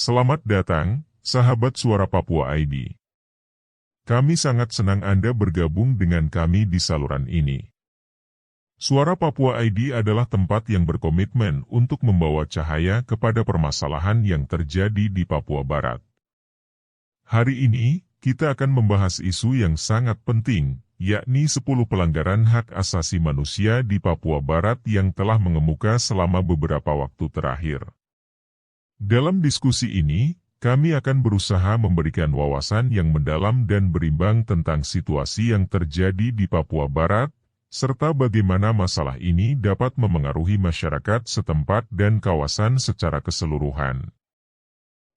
Selamat datang, sahabat Suara Papua ID. Kami sangat senang Anda bergabung dengan kami di saluran ini. Suara Papua ID adalah tempat yang berkomitmen untuk membawa cahaya kepada permasalahan yang terjadi di Papua Barat. Hari ini, kita akan membahas isu yang sangat penting, yakni 10 pelanggaran hak asasi manusia di Papua Barat yang telah mengemuka selama beberapa waktu terakhir. Dalam diskusi ini, kami akan berusaha memberikan wawasan yang mendalam dan berimbang tentang situasi yang terjadi di Papua Barat, serta bagaimana masalah ini dapat memengaruhi masyarakat setempat dan kawasan secara keseluruhan.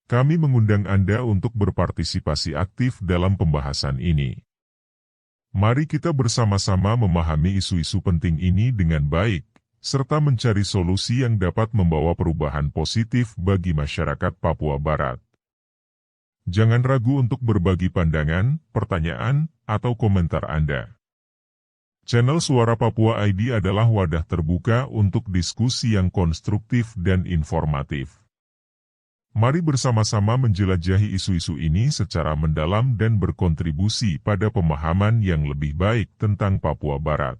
Kami mengundang Anda untuk berpartisipasi aktif dalam pembahasan ini. Mari kita bersama-sama memahami isu-isu penting ini dengan baik, serta mencari solusi yang dapat membawa perubahan positif bagi masyarakat Papua Barat. Jangan ragu untuk berbagi pandangan, pertanyaan, atau komentar Anda. Channel Suara Papua ID adalah wadah terbuka untuk diskusi yang konstruktif dan informatif. Mari bersama-sama menjelajahi isu-isu ini secara mendalam dan berkontribusi pada pemahaman yang lebih baik tentang Papua Barat.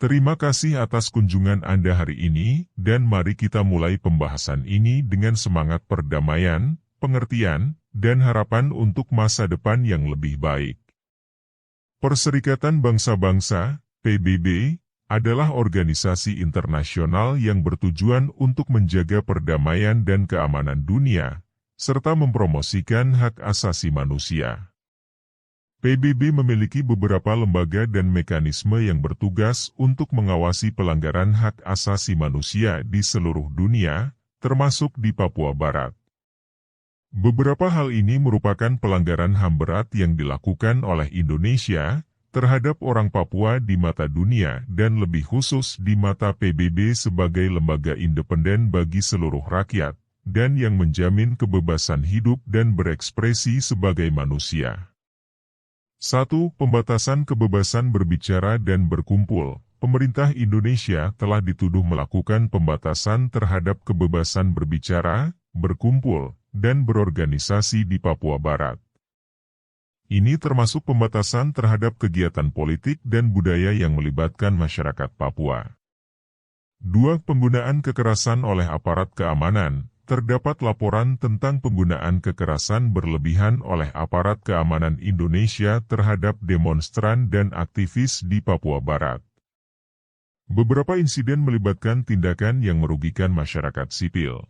Terima kasih atas kunjungan Anda hari ini, dan mari kita mulai pembahasan ini dengan semangat perdamaian, pengertian, dan harapan untuk masa depan yang lebih baik. Perserikatan Bangsa-Bangsa, PBB, adalah organisasi internasional yang bertujuan untuk menjaga perdamaian dan keamanan dunia, serta mempromosikan hak asasi manusia. PBB memiliki beberapa lembaga dan mekanisme yang bertugas untuk mengawasi pelanggaran hak asasi manusia di seluruh dunia, termasuk di Papua Barat. Beberapa hal ini merupakan pelanggaran HAM berat yang dilakukan oleh Indonesia terhadap orang Papua di mata dunia dan lebih khusus di mata PBB sebagai lembaga independen bagi seluruh rakyat, dan yang menjamin kebebasan hidup dan berekspresi sebagai manusia. 1. Pembatasan kebebasan berbicara dan berkumpul. Pemerintah Indonesia telah dituduh melakukan pembatasan terhadap kebebasan berbicara, berkumpul, dan berorganisasi di Papua Barat. Ini termasuk pembatasan terhadap kegiatan politik dan budaya yang melibatkan masyarakat Papua. 2. Penggunaan kekerasan oleh aparat keamanan. Terdapat laporan tentang penggunaan kekerasan berlebihan oleh aparat keamanan Indonesia terhadap demonstran dan aktivis di Papua Barat. Beberapa insiden melibatkan tindakan yang merugikan masyarakat sipil.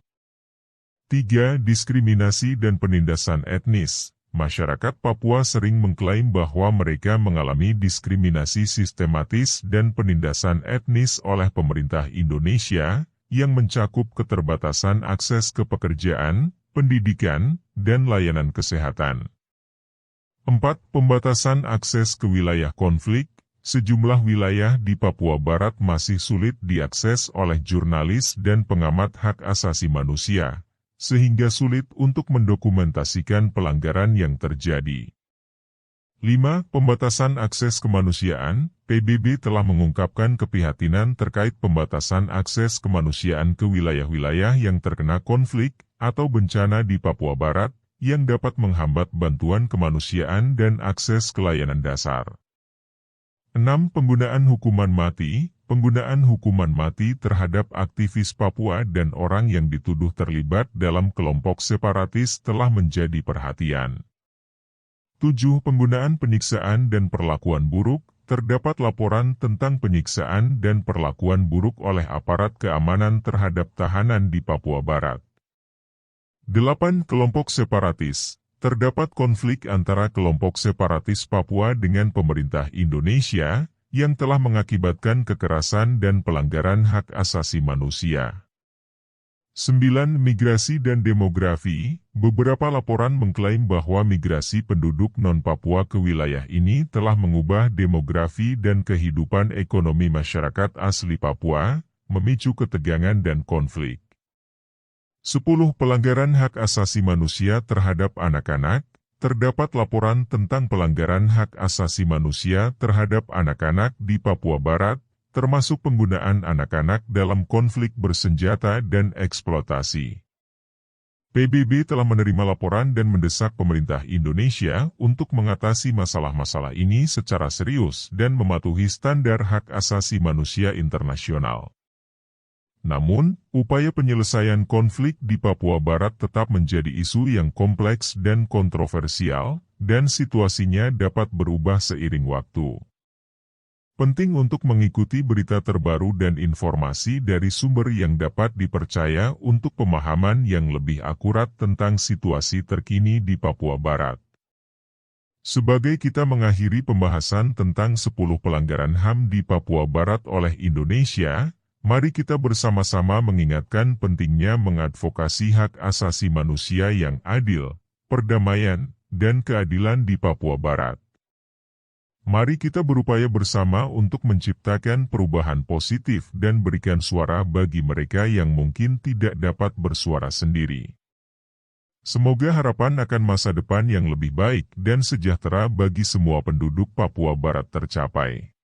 3. Diskriminasi dan penindasan etnis. Masyarakat Papua sering mengklaim bahwa mereka mengalami diskriminasi sistematis dan penindasan etnis oleh pemerintah Indonesia, yang mencakup keterbatasan akses ke pekerjaan, pendidikan, dan layanan kesehatan. 4. Pembatasan akses ke wilayah konflik. Sejumlah wilayah di Papua Barat masih sulit diakses oleh jurnalis dan pengamat hak asasi manusia, sehingga sulit untuk mendokumentasikan pelanggaran yang terjadi. 5. Pembatasan akses kemanusiaan. PBB telah mengungkapkan keprihatinan terkait pembatasan akses kemanusiaan ke wilayah-wilayah yang terkena konflik atau bencana di Papua Barat, yang dapat menghambat bantuan kemanusiaan dan akses ke layanan dasar. 6. Penggunaan hukuman mati. Penggunaan hukuman mati terhadap aktivis Papua dan orang yang dituduh terlibat dalam kelompok separatis telah menjadi perhatian. 7. Penggunaan penyiksaan dan perlakuan buruk. Terdapat laporan tentang penyiksaan dan perlakuan buruk oleh aparat keamanan terhadap tahanan di Papua Barat. 8. Kelompok separatis. Terdapat konflik antara kelompok separatis Papua dengan pemerintah Indonesia, yang telah mengakibatkan kekerasan dan pelanggaran hak asasi manusia. 9. Migrasi dan demografi. Beberapa laporan mengklaim bahwa migrasi penduduk non-Papua ke wilayah ini telah mengubah demografi dan kehidupan ekonomi masyarakat asli Papua, memicu ketegangan dan konflik. 10. Pelanggaran hak asasi manusia terhadap anak-anak. Terdapat laporan tentang pelanggaran hak asasi manusia terhadap anak-anak di Papua Barat, termasuk penggunaan anak-anak dalam konflik bersenjata dan eksploitasi. PBB telah menerima laporan dan mendesak pemerintah Indonesia untuk mengatasi masalah-masalah ini secara serius dan mematuhi standar hak asasi manusia internasional. Namun, upaya penyelesaian konflik di Papua Barat tetap menjadi isu yang kompleks dan kontroversial, dan situasinya dapat berubah seiring waktu. Penting untuk mengikuti berita terbaru dan informasi dari sumber yang dapat dipercaya untuk pemahaman yang lebih akurat tentang situasi terkini di Papua Barat. Sebagai kita mengakhiri pembahasan tentang 10 pelanggaran HAM di Papua Barat oleh Indonesia, mari kita bersama-sama mengingatkan pentingnya mengadvokasi hak asasi manusia yang adil, perdamaian, dan keadilan di Papua Barat. Mari kita berupaya bersama untuk menciptakan perubahan positif dan berikan suara bagi mereka yang mungkin tidak dapat bersuara sendiri. Semoga harapan akan masa depan yang lebih baik dan sejahtera bagi semua penduduk Papua Barat tercapai.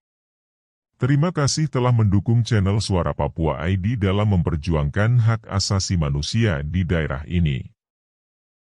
Terima kasih telah mendukung channel Suara Papua ID dalam memperjuangkan hak asasi manusia di daerah ini.